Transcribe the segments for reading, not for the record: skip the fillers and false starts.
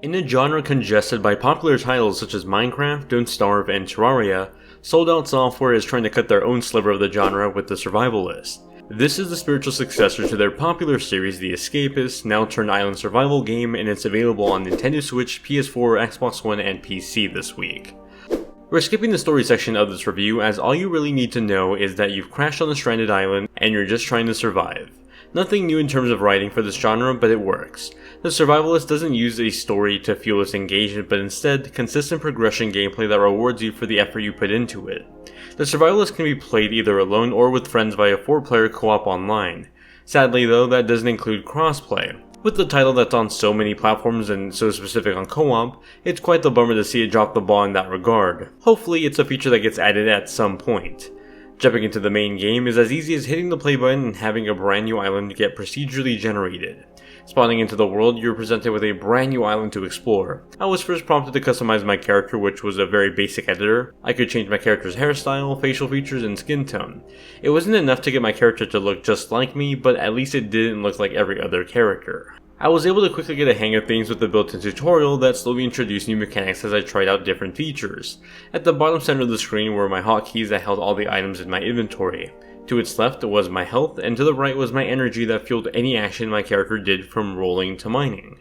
In a genre congested by popular titles such as Minecraft, Don't Starve, and Terraria, Sold Out Software is trying to cut their own sliver of the genre with the Survivalists. This is the spiritual successor to their popular series The Escapists, now turned island survival game, and it's available on Nintendo Switch, PS4, Xbox One, and PC this week. We're skipping the story section of this review as all you really need to know is that you've crashed on a stranded island and you're just trying to survive. Nothing new in terms of writing for this genre, but it works. The Survivalist doesn't use a story to fuel its engagement, but instead, consistent progression gameplay that rewards you for the effort you put into it. The Survivalist can be played either alone or with friends via 4-player co-op online. Sadly though, that doesn't include crossplay. With the title that's on so many platforms and so specific on co-op, it's quite the bummer to see it drop the ball in that regard. Hopefully it's a feature that gets added at some point. Jumping into the main game is as easy as hitting the play button and having a brand new island get procedurally generated. Spawning into the world, you're presented with a brand new island to explore. I was first prompted to customize my character, which was a very basic editor. I could change my character's hairstyle, facial features, and skin tone. It wasn't enough to get my character to look just like me, but at least it didn't look like every other character. I was able to quickly get a hang of things with the built-in tutorial that slowly introduced new mechanics as I tried out different features. At the bottom center of the screen were my hotkeys that held all the items in my inventory. To its left was my health, and to the right was my energy that fueled any action my character did from rolling to mining.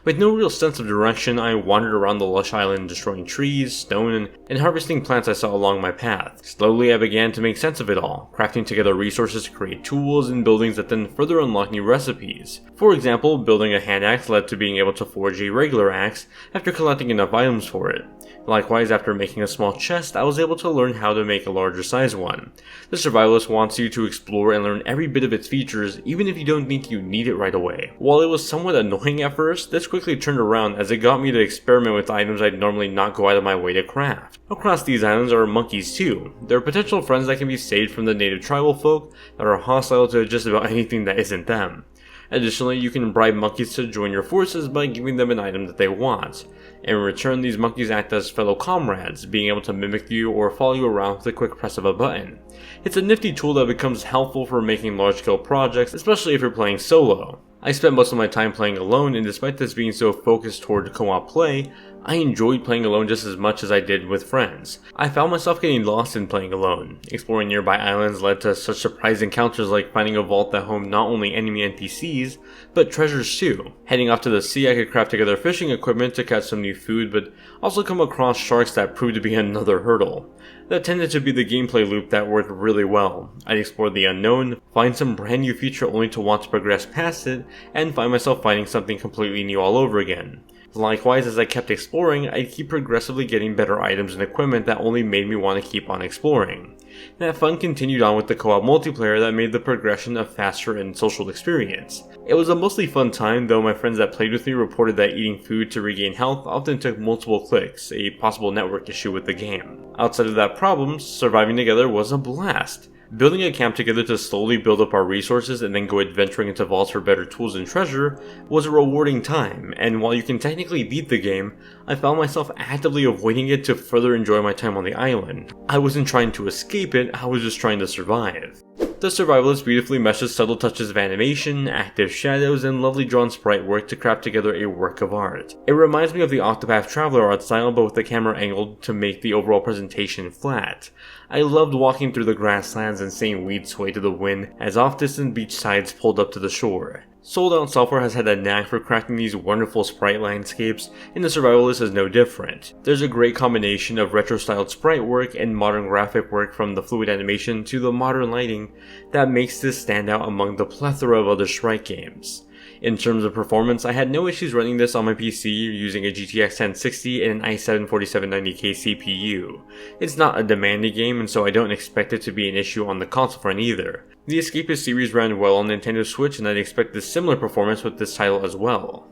With no real sense of direction, I wandered around the lush island destroying trees, stone, and harvesting plants I saw along my path. Slowly I began to make sense of it all, crafting together resources to create tools and buildings that then further unlock new recipes. For example, building a hand axe led to being able to forge a regular axe after collecting enough items for it. Likewise, after making a small chest, I was able to learn how to make a larger size one. The Survivalist wants you to explore and learn every bit of its features, even if you don't think you need it right away. While it was somewhat annoying at first, this quickly turned around as it got me to experiment with items I'd normally not go out of my way to craft. Across these islands are monkeys too. They're potential friends that can be saved from the native tribal folk that are hostile to just about anything that isn't them. Additionally, you can bribe monkeys to join your forces by giving them an item that they want. In return, these monkeys act as fellow comrades, being able to mimic you or follow you around with a quick press of a button. It's a nifty tool that becomes helpful for making large-scale projects, especially if you're playing solo. I spent most of my time playing alone, and despite this being so focused toward co-op play, I enjoyed playing alone just as much as I did with friends. I found myself getting lost in playing alone. Exploring nearby islands led to such surprise encounters like finding a vault that homed not only enemy NPCs, but treasures too. Heading off to the sea, I could craft together fishing equipment to catch some new food, but also come across sharks that proved to be another hurdle. That tended to be the gameplay loop that worked really well. I'd explore the unknown, find some brand new feature only to want to progress past it, and find myself finding something completely new all over again. Likewise, as I kept exploring, I'd keep progressively getting better items and equipment that only made me want to keep on exploring. That fun continued on with the co-op multiplayer that made the progression a faster and social experience. It was a mostly fun time, though my friends that played with me reported that eating food to regain health often took multiple clicks, a possible network issue with the game. Outside of that problem, surviving together was a blast. Building a camp together to slowly build up our resources and then go adventuring into vaults for better tools and treasure was a rewarding time, and while you can technically beat the game, I found myself actively avoiding it to further enjoy my time on the island. I wasn't trying to escape it, I was just trying to survive. The Survivalist beautifully meshes subtle touches of animation, active shadows, and lovely drawn sprite work to craft together a work of art. It reminds me of the Octopath Traveler art style, but with the camera angled to make the overall presentation flat. I loved walking through the grasslands and seeing weeds sway to the wind as off-distant beach sides pulled up to the shore. Sold Out Software has had a knack for crafting these wonderful sprite landscapes, and the Survivalist is no different. There's a great combination of retro-styled sprite work and modern graphic work, from the fluid animation to the modern lighting, that makes this stand out among the plethora of other sprite games. In terms of performance, I had no issues running this on my PC using a GTX 1060 and an i7 4790K CPU. It's not a demanding game, and so I don't expect it to be an issue on the console front either. The Escapists series ran well on Nintendo Switch, and I'd expect a similar performance with this title as well.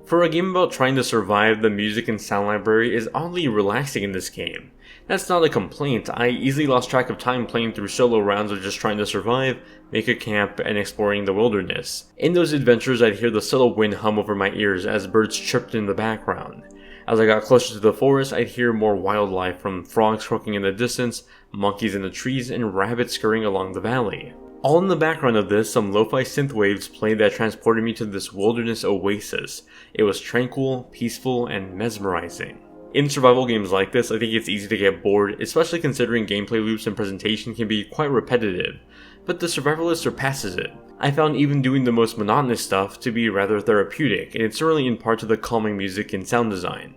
For a game about trying to survive, the music and sound library is oddly relaxing in this game. That's not a complaint. I easily lost track of time playing through solo rounds of just trying to survive, make a camp, and exploring the wilderness. In those adventures, I'd hear the subtle wind hum over my ears as birds chirped in the background. As I got closer to the forest, I'd hear more wildlife, from frogs croaking in the distance, monkeys in the trees, and rabbits scurrying along the valley. All in the background of this, some lo-fi synth waves played that transported me to this wilderness oasis. It was tranquil, peaceful, and mesmerizing. In survival games like this, I think it's easy to get bored, especially considering gameplay loops and presentation can be quite repetitive, but the Survivalist surpasses it. I found even doing the most monotonous stuff to be rather therapeutic, and it's certainly in part to the calming music and sound design.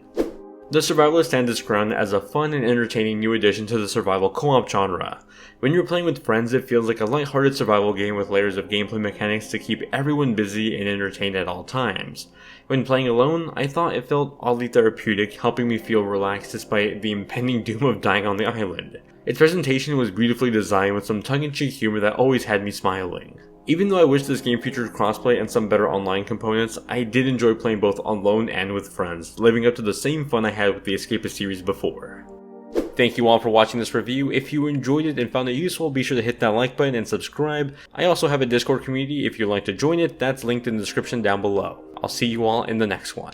The Survivalist stands its ground as a fun and entertaining new addition to the survival co-op genre. When you're playing with friends, it feels like a lighthearted survival game with layers of gameplay mechanics to keep everyone busy and entertained at all times. When playing alone, I thought it felt oddly therapeutic, helping me feel relaxed despite the impending doom of dying on the island. Its presentation was beautifully designed with some tongue-in-cheek humor that always had me smiling. Even though I wish this game featured crossplay and some better online components, I did enjoy playing both alone and with friends, living up to the same fun I had with the Escapist series before. Thank you all for watching this review. If you enjoyed it and found it useful, be sure to hit that like button and subscribe. I also have a Discord community if you'd like to join it, that's linked in the description down below. I'll see you all in the next one.